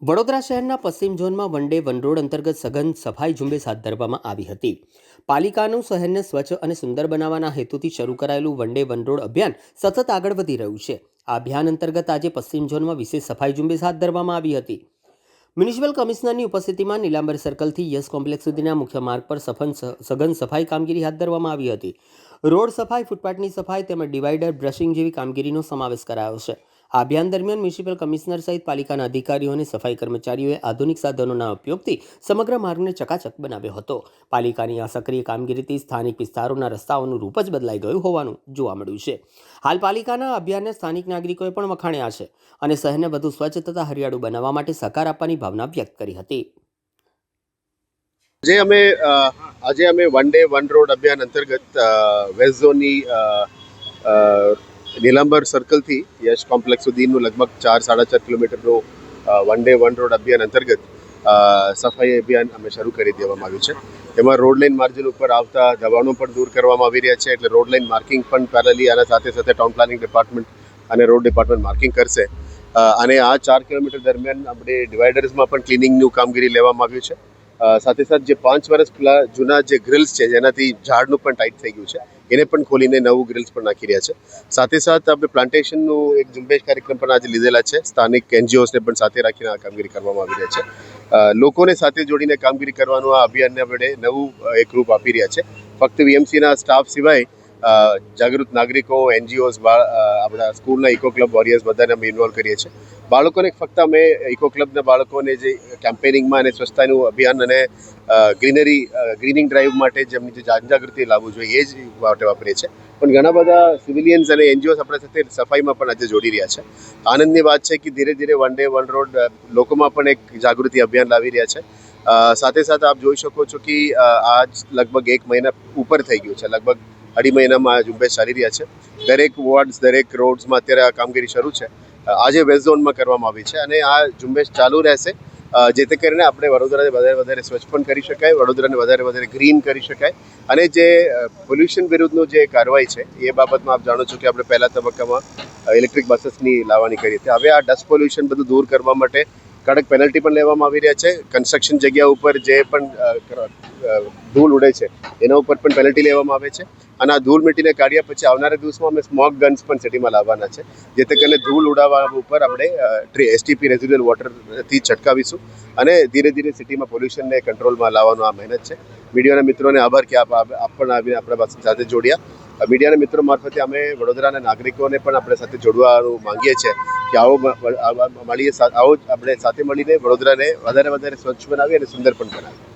વડોદરા શહેરના પશ્ચિમ ઝોનમાં વન ડે વન રોડ અંતર્ગત સઘન સફાઈ ઝુંબેશ હાથ ધરવામાં આવી હતી. પાલિકાનું શહેરને સ્વચ્છ અને સુંદર બનાવવાના હેતુથી શરૂ કરાયેલું વન ડે વન રોડ અભિયાન સતત આગળ વધી રહ્યું છે. આ અભિયાન અંતર્ગત આજે પશ્ચિમ ઝોનમાં વિશેષ સફાઈ ઝુંબેશ હાથ ધરવામાં આવી હતી. મ્યુનિસિપલ કમિશનરની ઉપસ્થિતિમાં નીલાંબર સર્કલથી યસ કોમ્પ્લેક્સ સુધીના મુખ્ય માર્ગ પર સઘન સફાઈ કામગીરી હાથ ધરવામાં આવી હતી. રોડ સફાઈ, ફૂટપાથની સફાઈ તેમજ ડિવાઈડર બ્રશિંગ જેવી કામગીરીનો સમાવેશ કરાયો છે. આ અભિયાન દરમિયાન મ્યુનિસિપલ કમિશનર સહિત પાલિકાના અધિકારીઓ અને સફાઈ કર્મચારીઓએ આધુનિક સાધનોના ઉપયોગથી સમગ્ર માર્ગને ચકાચક બનાવ્યો હતો. પાલિકાની આ સક્રિય કામગીરીથી સ્થાનિક વિસ્તારોના રસ્તાઓનું રૂપ જ બદલાઈ ગયું હોવાનું જોવા મળ્યું છે. હાલ પાલિકાના અભિયાનને સ્થાનિક નાગરિકોએ પણ વખાણ્યા છે અને શહેરને વધુ સ્વચ્છ તથા હરિયાળું બનાવવા માટે સહકાર આપવાની ભાવના વ્યક્ત કરી હતી. આજે અમે વન ડે વન રોડ અભિયાન અંતર્ગત વેસ્ટ ઝોનની નીલાંબર સર્કલથી યશ કોમ્પ્લેક્સ સુધીનું લગભગ 4-4.5 કિલોમીટરનું વન ડે વન રોડ અભિયાન અંતર્ગત સફાઈ અભિયાન અમે શરૂ કરી દેવામાં આવ્યું છે. તેમાં રોડ લાઇન માર્જિન ઉપર આવતા દબાણો પણ દૂર કરવામાં આવી રહ્યા છે. એટલે રોડ લાઇન માર્કિંગ પણ પેરેલલી અને સાથે સાથે ટાઉન પ્લાનિંગ ડિપાર્ટમેન્ટ અને રોડ ડિપાર્ટમેન્ટ માર્કિંગ કરશે. અને આ 4 કિલોમીટર દરમિયાન આપણે ડિવાઈડર્સમાં પણ ક્લિનિંગનું કામગીરી લેવામાં આવ્યું છે. સાથે સાથે જે 5 વર્ષ જૂના જે ગ્રિલ્સ છે જેનાથી ઝાડનું પણ ટાઈટ થઈ ગયું છે એને પણ ખોલીને નવું ગ્રિલ્સ પણ નાખી રહ્યા છે. સાથે સાથે આપણે પ્લાન્ટેશનનું એક ઝુંબેશ કાર્યક્રમ પણ આજે લીધેલા છે. સ્થાનિક એનજીઓસને પણ સાથે રાખીને આ કામગીરી કરવામાં આવી રહી છે. લોકોને સાથે જોડીને કામગીરી કરવાનું આ અભિયાનને આપણે નવું એક રૂપ આપી રહ્યા છે. ફક્ત વીએમસીના સ્ટાફ સિવાય જાગૃત નાગરિકો, એનજીઓસ, આપણા સ્કૂલના ઇકો ક્લબ વોરિયર્સ બધાને અમે ઇન્વોલ્વ કરીએ છીએ. બાળકોને ફક્ત અમે ઇકો ક્લબના બાળકોને જે કેમ્પેનિંગમાં અને સ્વચ્છતાનું અભિયાન અને ગ્રીનિંગ ડ્રાઈવ માટે જેમની જે જનજાગૃતિ લાવવું જોઈએ એ જ માટે વાપરીએ છીએ. પણ ઘણા બધા સિવિલિયન્સ અને એનજીઓસ આપણા સાથે સફાઈમાં પણ આજે જોડી રહ્યા છે. આનંદની વાત છે કે ધીરે ધીરે વન ડે વન રોડ લોકોમાં પણ એક જાગૃતિ અભિયાન લાવી રહ્યા છે. સાથે સાથે આપ જોઈ શકો છો કે આજ લગભગ 1 મહિના ઉપર થઈ ગયું છે. લગભગ 2.5 મહિનામાં આ ઝુંબેશ ચાલી રહ્યા છે. દરેક વોર્ડ્સ, દરેક રોડ્સમાં અત્યારે આ કામગીરી શરૂ છે. આજે વેસ્ટ ઝોનમાં કરવામાં આવી છે અને આ ઝુંબેશ ચાલુ રહેશે જેથી કરીને આપણે વડોદરાને વધારે સ્વચ્છ પણ કરી શકાય, વડોદરાને વધારે ગ્રીન કરી શકાય. અને જે પોલ્યુશન વિરુદ્ધનું જે કાર્યવાહી છે એ બાબતમાં આપ જાણો છો કે આપણે પહેલા તબક્કામાં ઇલેક્ટ્રિક બસીસની લાવવાની કરી હતી. હવે આ ડસ્ટ પોલ્યુશન બધું દૂર કરવા માટે કડક પેનલ્ટી પણ લેવામાં આવી રહ્યા છે. કન્સ્ટ્રક્શન જગ્યા ઉપર જે પણ ધૂળ ઉડે છે એના ઉપર પણ પેનલ્ટી લેવામાં આવે છે. અને આ ધૂળ મીટીને કાઢ્યા પછી આવનારા દિવસમાં અમે સ્મોક ગન્સ પણ સિટીમાં લાવવાના છે જેથી કરીને ધૂળ ઉડાવવા ઉપર આપણે એસટીપી રેઝિડ્યુઅલ વોટરથી છટકાવીશું અને ધીરે ધીરે સિટીમાં પોલ્યુશનને કંટ્રોલમાં લાવવાનો આ મહેનત છે. મીડિયાના મિત્રોને આભાર કે આપ પણ આવીને આપણા સાથે જોડ્યા. મીડિયાના મિત્રો મારફતે અમે વડોદરાના નાગરિકોને પણ આપણે સાથે જોડવાનું માંગીએ છીએ કે આવો આપણે સાથે મળીને વડોદરાને વધારે સ્વચ્છ બનાવીએ અને સુંદર પણ બનાવીએ.